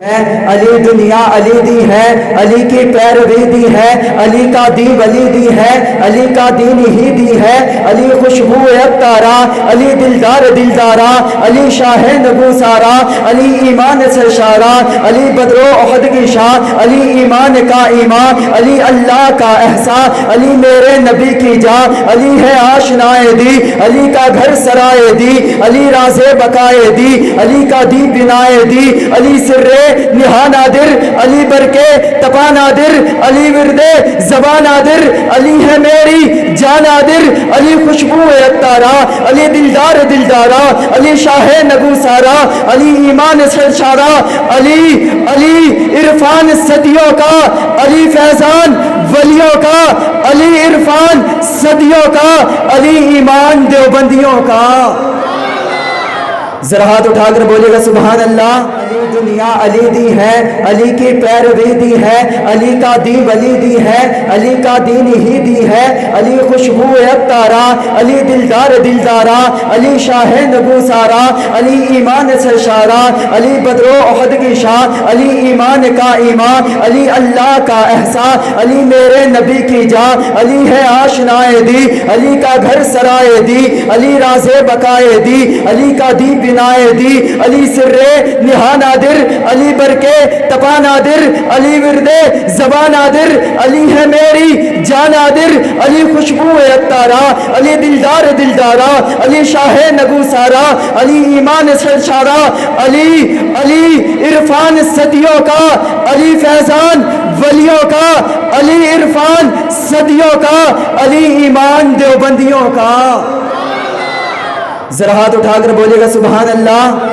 ہے علی دنیا علی دی ہے، علی کی پیروی دی ہے، علی کا دین ولی دی ہے، علی کا دین ہی دی ہے، علی خوشبو ابتارا، علی دلدار دلدارا، علی شاہ نگو سارا، علی ایمان سرشارا، علی بدر و احد کی شاہ، علی ایمان کا ایمان، علی اللہ کا احسان، علی میرے نبی کی جان، علی ہے آشنائے دی، علی کا گھر سرائے دی، علی راز بقائے دی، علی کا دی بنائے دی، علی سر نہا نادر، علی برکے تپا نادر، علی ورد زبان نادر، علی ہے میری جان نادر، علی خوشبو اتارا، علی دلدار دلدارا، علی شاہ نگو سارا، علی ایمان سرشارا، علی عرفان صدیوں کا، علی فیضان ولیوں کا، علی عرفان صدیوں کا، علی ایمان دیوبندیوں کا۔ ذرا ہاتھ اٹھا کر بولے گا سبحان اللہ۔ علی دنیا علی دی ہے، علی کی پیروی دی ہے، علی کا دین ولی دی ہے، علی کا دین ہی دی ہے، علی خوشبو ابتارا، علی دلدار دلدارا، علی شاہ نگو سارا، علی ایمان سرشارا، علی بدر و احد کی شاہ، علی ایمان کا ایمان، علی اللہ کا احسان، علی میرے نبی کی جان، علی ہے آشنائے دی، علی کا گھر سرائے دی، علی راز بقائے دی، علی کا دی بنائے دی، علی سر نہا نادر، علی برکے تپا نادر، علی ورد زبان نادر، علی ہے میری جان نادر، علی خوشبو اتارا، علی دلدار دلدارا، علی شاہ نگو سارا، علی ایمان سرشارا، علی عرفان صدیوں کا، علی فیضان ولیوں کا، علی عرفان صدیوں کا، علی ایمان دیوبندیوں کا۔ ذرا ہاتھ اٹھا کر بولے گا سبحان اللہ۔